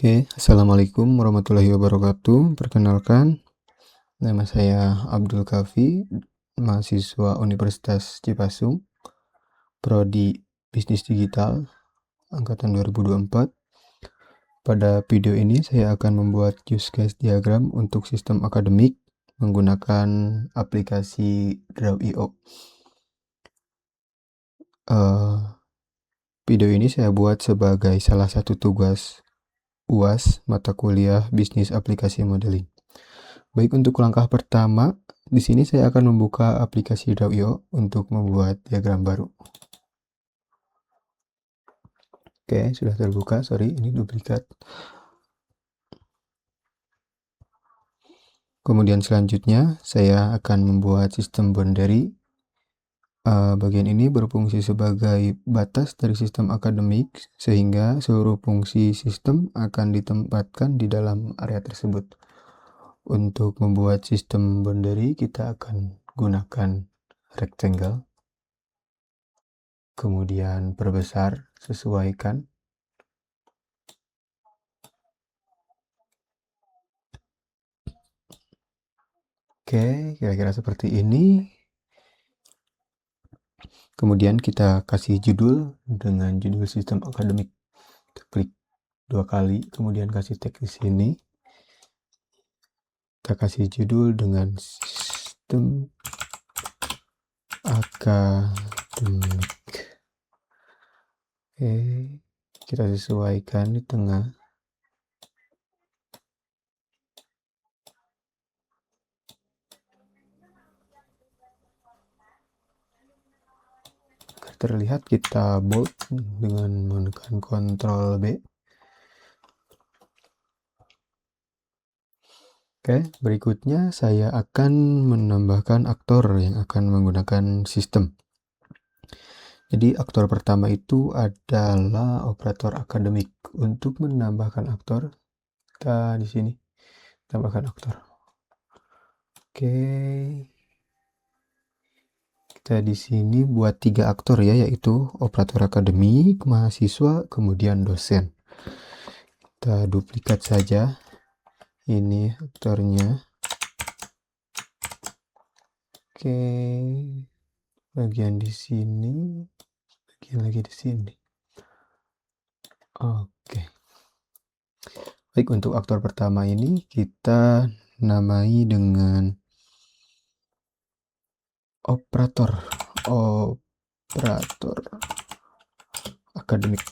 Oke, Assalamualaikum warahmatullahi wabarakatuh. Perkenalkan, nama saya Abdul Kafi, mahasiswa Universitas Cipasung, Prodi Bisnis Digital, Angkatan 2024. Pada video ini saya akan membuat use case diagram untuk sistem akademik menggunakan aplikasi Draw.io. Video ini saya buat sebagai salah satu tugas UAS mata kuliah Bisnis Aplikasi Modeling. Baik, untuk langkah pertama, di sini saya akan membuka aplikasi Draw.io untuk membuat diagram baru. Oke, sudah terbuka. Sorry, ini duplikat. Kemudian selanjutnya, saya akan membuat sistem boundary. Bagian ini berfungsi sebagai batas dari sistem akademik, sehingga seluruh fungsi sistem akan ditempatkan di dalam area tersebut. Untuk membuat sistem boundary, kita akan gunakan rectangle. Kemudian perbesar, sesuaikan. Oke, kira-kira seperti ini. Kemudian kita kasih judul dengan judul sistem akademik. Kita klik 2 kali, kemudian kasih tag di sini. Kita kasih judul dengan sistem akademik. Oke, kita sesuaikan di tengah. Agar terlihat, kita bold dengan menekan Ctrl B. Oke, berikutnya saya akan menambahkan aktor yang akan menggunakan sistem. Jadi aktor pertama itu adalah operator akademik. Untuk menambahkan aktor, kita di sini tambahkan aktor. Oke, kita di sini buat 3 aktor ya, yaitu operator akademik, mahasiswa, kemudian dosen. Kita duplikat saja. Ini aktornya. Oke, bagian di sini, bagian lagi di sini. Oke. Baik, untuk aktor pertama ini kita namai dengan operator akademik.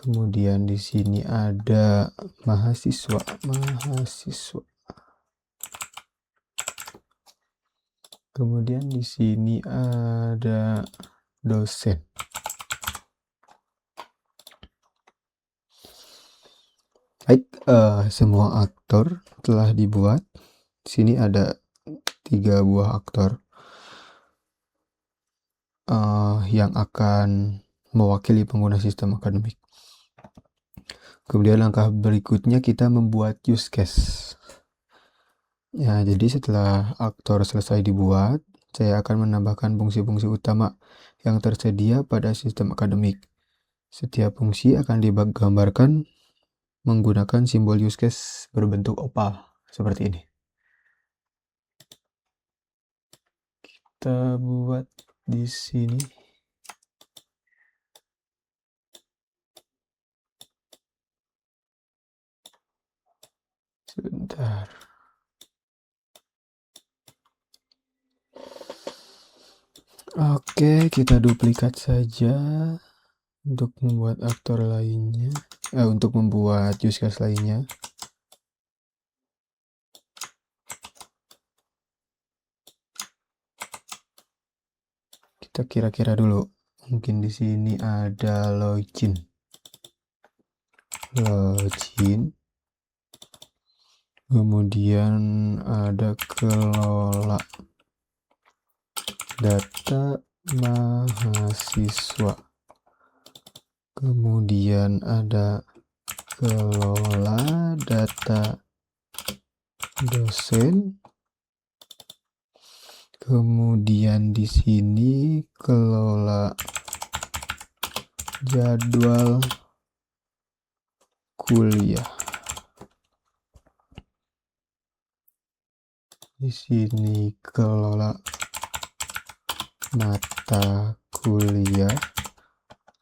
Kemudian di sini ada mahasiswa. Kemudian di sini ada dosen. Baik, semua aktor telah dibuat. Di sini ada 3 buah aktor yang akan mewakili pengguna sistem akademik. Kemudian langkah berikutnya kita membuat use case. Ya, jadi setelah aktor selesai dibuat, saya akan menambahkan fungsi-fungsi utama yang tersedia pada sistem akademik. Setiap fungsi akan digambarkan menggunakan simbol use case berbentuk opal seperti ini. Kita buat di sini. Sebentar. Oke, kita duplikat saja untuk membuat aktor lainnya. Untuk membuat use case lainnya. Kita kira-kira dulu. Mungkin di sini ada login. Kemudian ada kelola data mahasiswa. Kemudian ada kelola data dosen. Kemudian di sini kelola jadwal kuliah. Di sini kelola mata kuliah.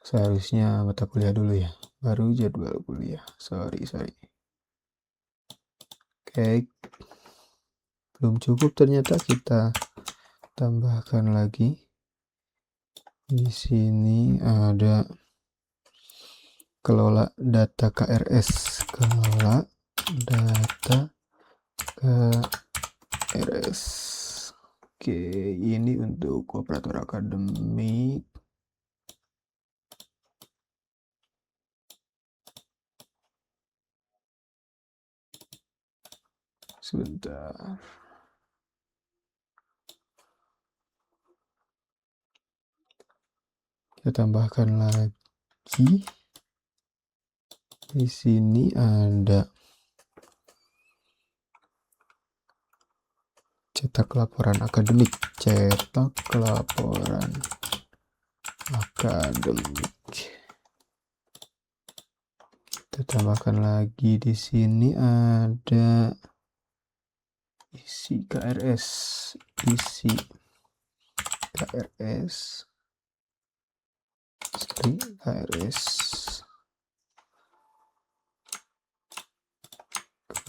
Seharusnya mata kuliah dulu ya, baru jadwal kuliah. Sorry. Oke, belum cukup ternyata, kita tambahkan lagi. Di sini ada kelola data KRS, kelola data KRS. Oke, ini untuk operator akademik. Sebentar. Kita tambahkan lagi. Di sini ada cetak laporan akademik, cetak laporan akademik. Kita tambahkan lagi, di sini ada isi KRS,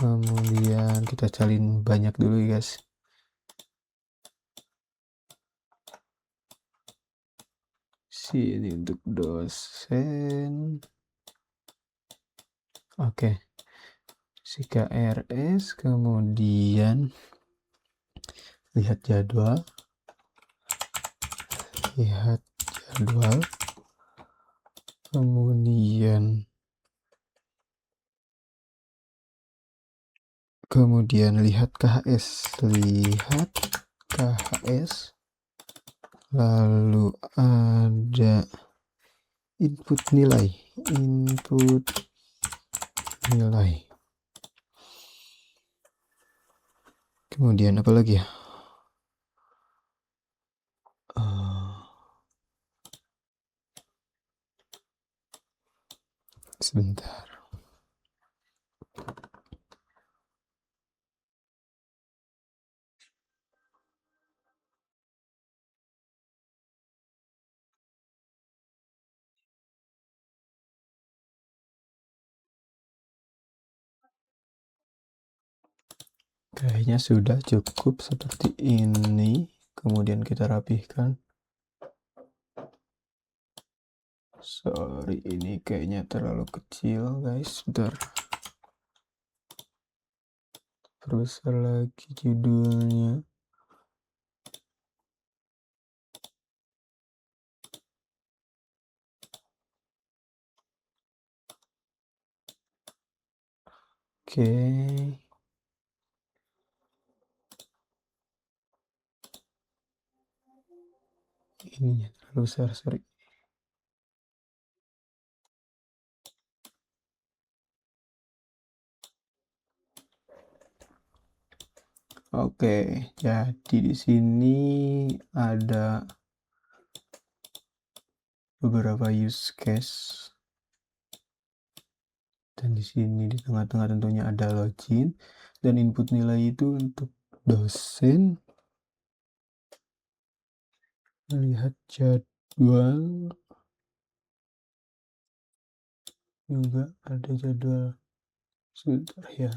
kemudian kita salin banyak dulu ya guys. Sini untuk dosen. Oke, si KRS, kemudian lihat jadwal, kemudian lihat KHS, lalu ada input nilai. Kemudian apa lagi ya? Sebentar. Kayaknya sudah cukup seperti ini. Kemudian kita rapihkan. Sorry, ini kayaknya terlalu kecil guys. Bentar. Perbesar lagi judulnya. Oke. Ininya terlalu besar, sorry. Oke, jadi di sini ada beberapa use case. Dan di sini di tengah-tengah tentunya ada login, dan input nilai itu untuk dosen. Lihat jadwal, juga ada jadwal. Sebentar ya.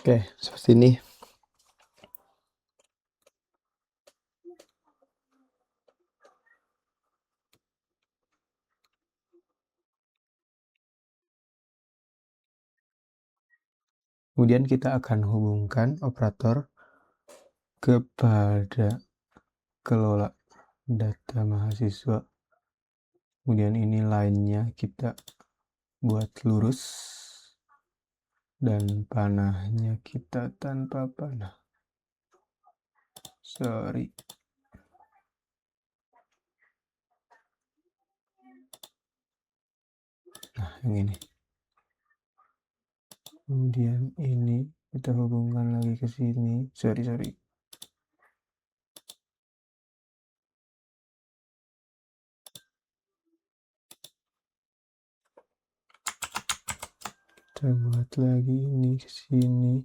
Oke, seperti ini. Kemudian kita akan hubungkan operator kepada kelola data mahasiswa. Kemudian ini line-nya kita buat lurus. dan panahnya kita tanpa panah. Sorry. Nah, yang ini. Kemudian ini kita hubungkan lagi ke sini. Sorry. Kita buat lagi ini ke sini.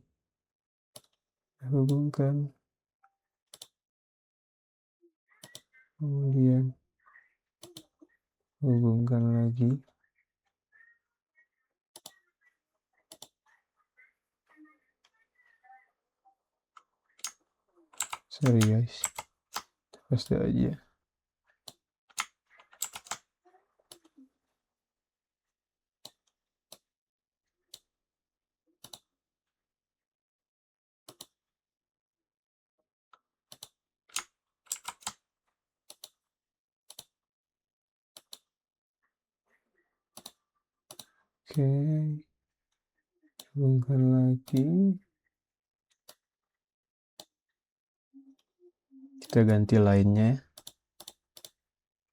Hubungkan. Kemudian hubungkan lagi. Sorry guys. Pasti aja. Oke. Hubungkan lagi. Kita ganti lainnya.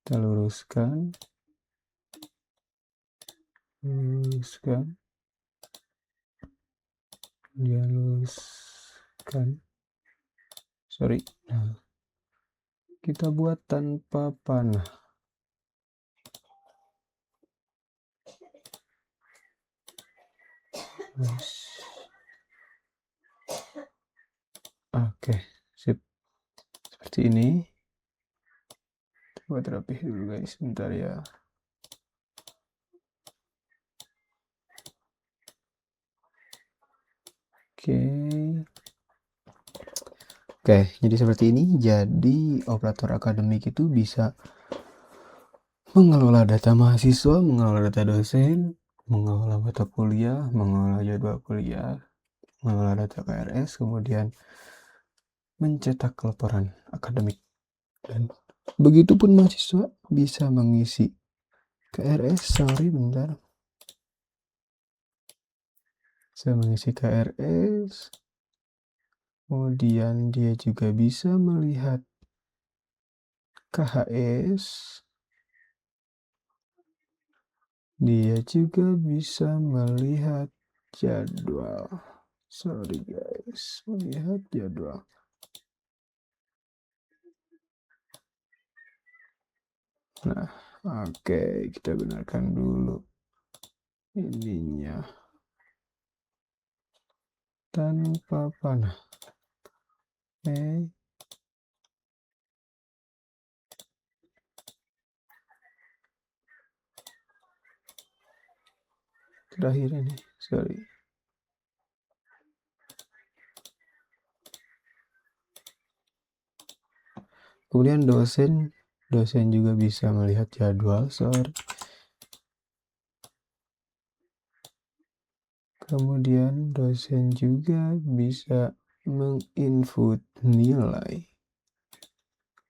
Kita luruskan. Kemudian luruskan. Sorry. Nah, kita buat tanpa panah. Oke, sip. Seperti ini. Buat rapih dulu guys, bentar ya. Oke, jadi seperti ini. Jadi operator akademik itu bisa mengelola data mahasiswa, mengelola data dosen, mengelola mata kuliah, mengelola jadwal kuliah, mengelola data KRS, kemudian mencetak laporan akademik. Dan begitupun mahasiswa bisa mengisi KRS. Bentar. Saya mengisi KRS. Kemudian dia juga bisa melihat KHS. Dia juga bisa melihat jadwal. Sorry guys, melihat jadwal. Nah, oke, kita benarkan dulu ininya tanpa panah. Oke. Terakhir ini, sorry. Kemudian dosen juga bisa melihat jadwal, sorry. Kemudian dosen juga bisa menginput nilai.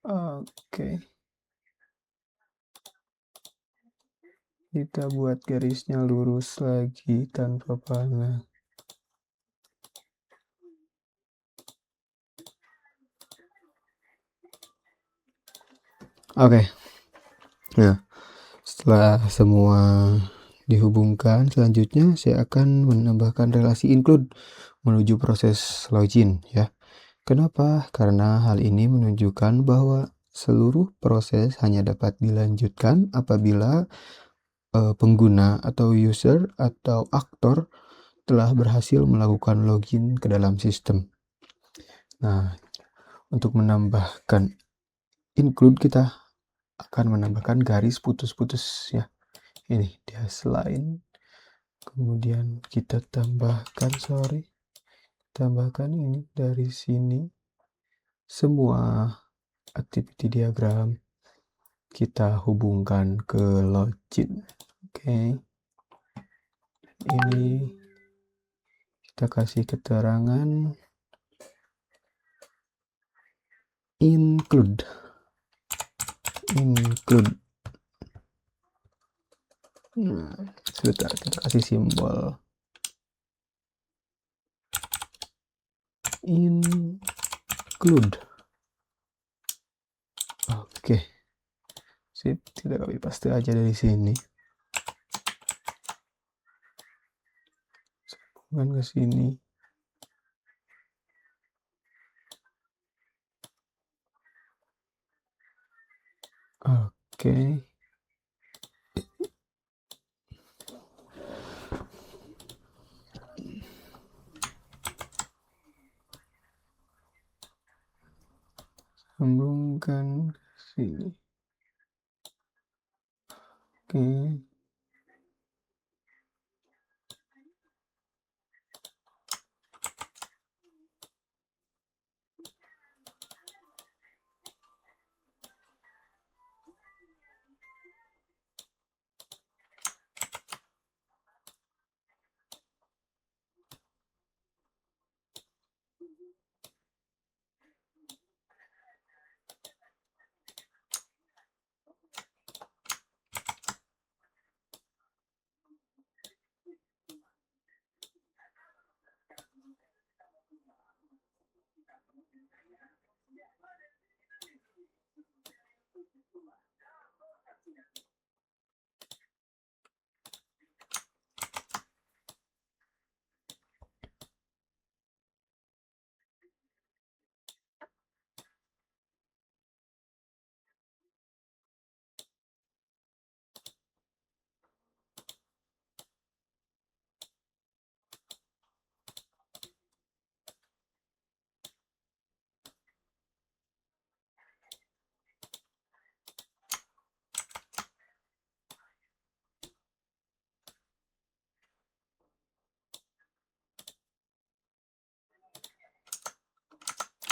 Oke. Kita buat garisnya lurus lagi tanpa panah. Oke. Nah, setelah semua dihubungkan, selanjutnya saya akan menambahkan relasi include menuju proses login ya. Kenapa? Karena hal ini menunjukkan bahwa seluruh proses hanya dapat dilanjutkan apabila pengguna atau user atau aktor telah berhasil melakukan login ke dalam sistem. Nah, untuk menambahkan include kita akan menambahkan garis putus-putus ya. Ini dia line. Kemudian kita tambahkan ini dari sini. Semua activity diagram kita hubungkan ke login. Oke. Ini kita kasih keterangan include. Nah, sebentar kita kasih simbol include. Oke, sip, kita copy paste aja dari sini, sambungkan ke sini. Oke, sambungkan ke sini. Oke,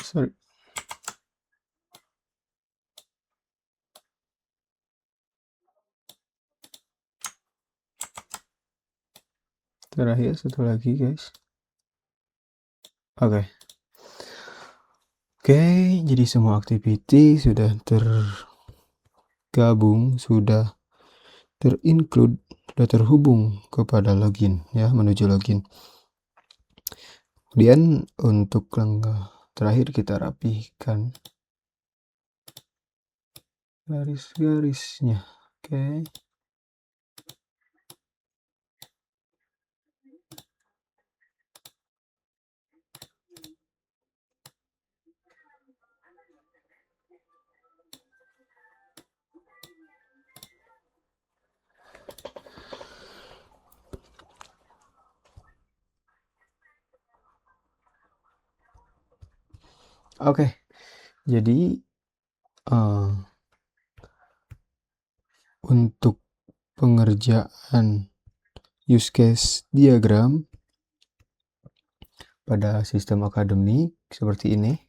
sorry. Terakhir satu lagi guys. Oke. Oke, jadi semua activity sudah tergabung, sudah terinclude, sudah terhubung kepada login ya, menuju login. Kemudian untuk langkah terakhir kita rapihkan garis-garisnya. Oke. Oke, jadi untuk pengerjaan use case diagram pada sistem akademik seperti ini.